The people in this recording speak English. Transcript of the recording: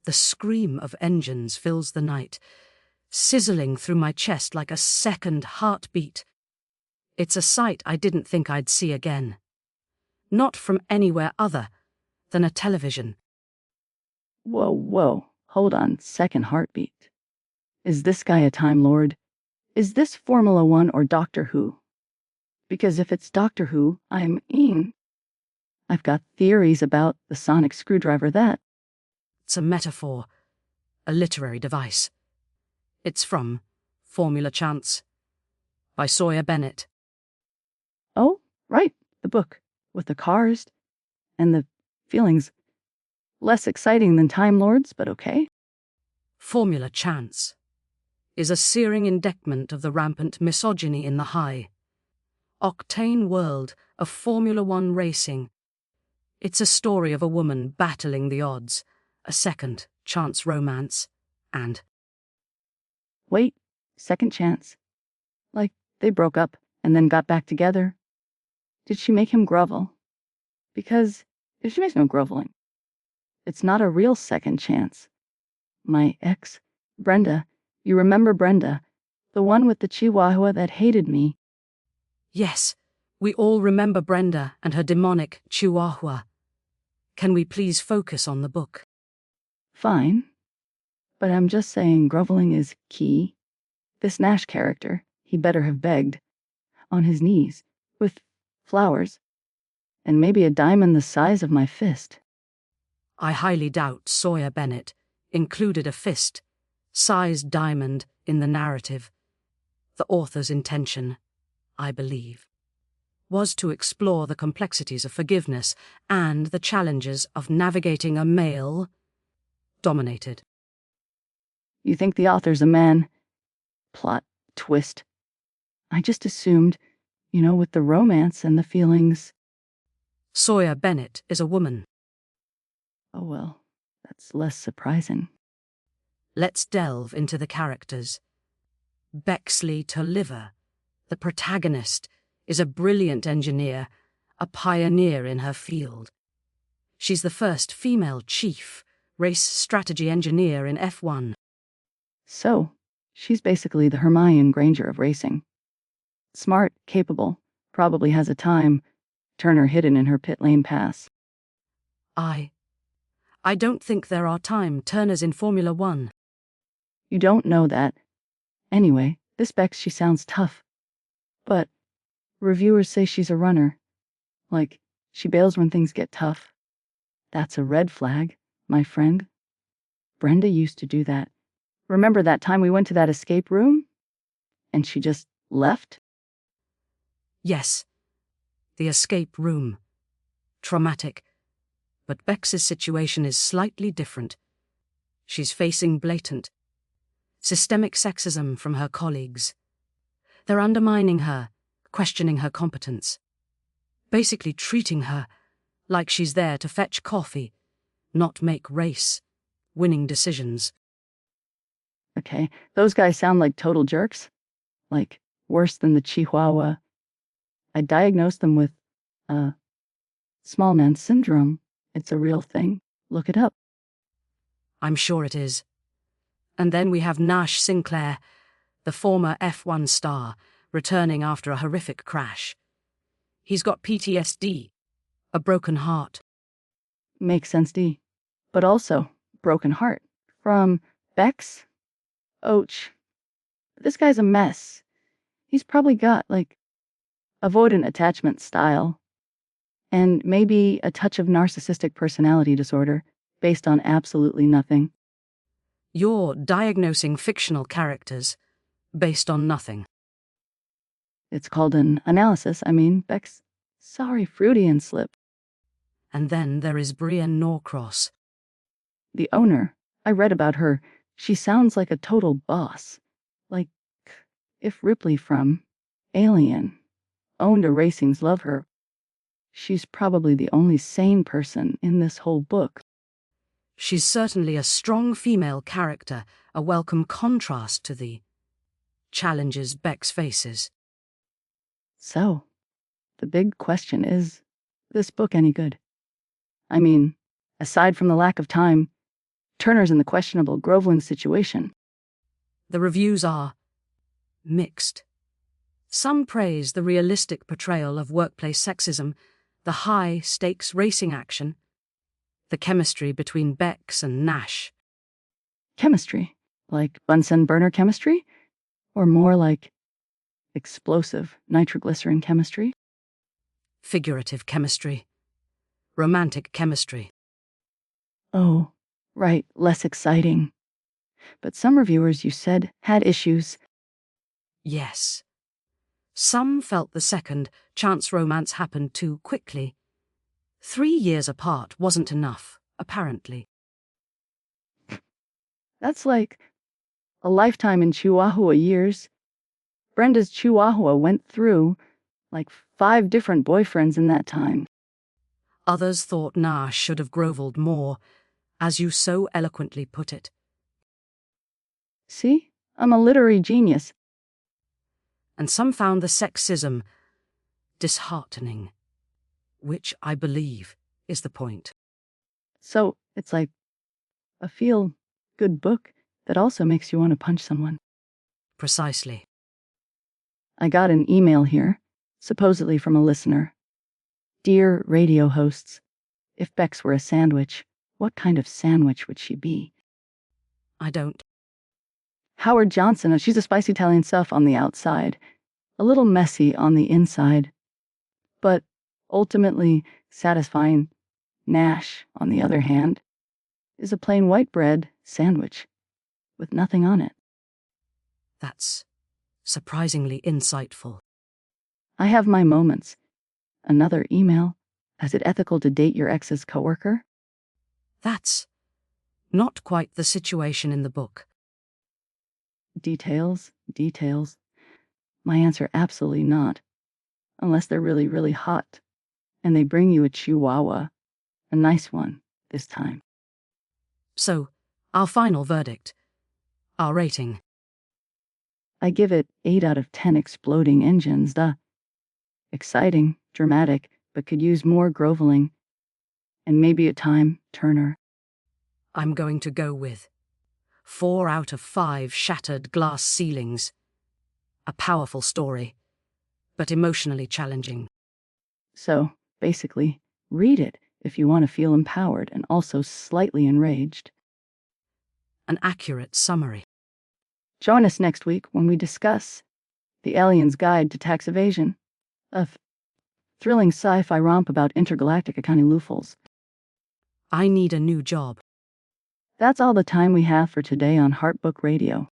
The scream of engines fills the night, sizzling through my chest like a second heartbeat. It's a sight I didn't think I'd see again. Not from anywhere other than a television. Whoa, hold on, second heartbeat. Is this guy a Time Lord? Is this Formula One or Doctor Who? Because if it's Doctor Who, I'm in. I've got theories about the sonic screwdriver that... It's a metaphor, a literary device. It's from Formula Chance by Sawyer Bennett. Oh, right, the book, with the cars and the feelings. Less exciting than Time Lords, but okay. Formula Chance is a searing indictment of the rampant misogyny in the high octane world of Formula One racing. It's a story of a woman battling the odds, a second chance romance, and... Wait, second chance. Like, they broke up and then got back together. Did she make him grovel? Because if she makes no groveling, it's not a real second chance. My ex, Brenda, you remember Brenda, the one with the chihuahua that hated me? Yes, we all remember Brenda and her demonic chihuahua. Can we please focus on the book? Fine. But I'm just saying groveling is key. This Nash character, he better have begged. On his knees, with flowers, and maybe a diamond the size of my fist. I highly doubt Sawyer Bennett included a fist-sized diamond in the narrative. The author's intention, I believe, was to explore the complexities of forgiveness and the challenges of navigating a male-dominated. You think the author's a man? Plot twist. I just assumed, with the romance and the feelings. Sawyer Bennett is a woman. Oh well, that's less surprising. Let's delve into the characters. Bexley Toliver, the protagonist, is a brilliant engineer, a pioneer in her field. She's the first female chief race strategy engineer in F1. So, she's basically the Hermione Granger of racing. Smart, capable, probably has a turner hidden in her pit lane pass. I don't think there are time turners in Formula One. You don't know that. Anyway, this Bex, she sounds tough. But reviewers say she's a runner. Like, she bails when things get tough. That's a red flag, my friend. Brenda used to do that. Remember that time we went to that escape room? And she just left? Yes, the escape room. Traumatic. But Bex's situation is slightly different. She's facing blatant, systemic sexism from her colleagues. They're undermining her, questioning her competence, basically treating her like she's there to fetch coffee, not make winning decisions. Okay, those guys sound like total jerks. Like, worse than the Chihuahua. I diagnosed them with, small man syndrome. It's a real thing. Look it up. I'm sure it is. And then we have Nash Sinclair, the former F1 star, returning after a horrific crash. He's got PTSD, a broken heart. Makes sense, D. But also, broken heart. From Bex? Ouch. This guy's a mess. He's probably got, avoidant attachment style. And maybe a touch of narcissistic personality disorder, based on absolutely nothing. You're diagnosing fictional characters based on nothing. It's called an analysis. Bex, sorry, Freudian slip. And then there is Brienne Norcross. The owner. I read about her. She sounds like a total boss. Like if Ripley from Alien owned a racing's love her. She's probably the only sane person in this whole book. She's certainly a strong female character, a welcome contrast to the challenges Bex faces. So, the big question is this book any good? Aside from the lack of time, Turner's in the questionable groveling situation. The reviews are mixed. Some praise the realistic portrayal of workplace sexism, the high-stakes racing action, the chemistry between Bex and Nash. Chemistry? Like Bunsen burner chemistry? Or more like explosive nitroglycerin chemistry? Figurative chemistry. Romantic chemistry. Oh, right, less exciting. But some reviewers, you said, had issues. Yes. Some felt the second chance romance happened too quickly. 3 years apart wasn't enough, apparently. That's like a lifetime in Chihuahua years. Brenda's Chihuahua went through like 5 different boyfriends in that time. Others thought Nash should have grovelled more, as you so eloquently put it. See? I'm a literary genius. And some found the sexism disheartening, which I believe is the point. So it's like a feel-good book that also makes you want to punch someone. Precisely. I got an email here, supposedly from a listener. Dear radio hosts, if Bex were a sandwich, what kind of sandwich would she be? I don't. Howard Johnson, she's a spicy Italian stuff on the outside, a little messy on the inside, but ultimately satisfying. Nash, on the other hand, is a plain white bread sandwich with nothing on it. That's surprisingly insightful. I have my moments. Another email. Is it ethical to date your ex's coworker? That's not quite the situation in the book. Details. My answer, absolutely not. Unless they're really, really hot. And they bring you a chihuahua. A nice one, this time. So, our final verdict. Our rating. I give it 8 out of 10 exploding engines. Exciting, dramatic, but could use more groveling. And maybe a time, Turner. I'm going to go with 4 out of 5 shattered glass ceilings. A powerful story, but emotionally challenging. So, basically, read it if you want to feel empowered and also slightly enraged. An accurate summary. Join us next week when we discuss The Alien's Guide to Tax Evasion, a thrilling sci-fi romp about intergalactic accounting loopholes. I need a new job. That's all the time we have for today on Heartbook Radio.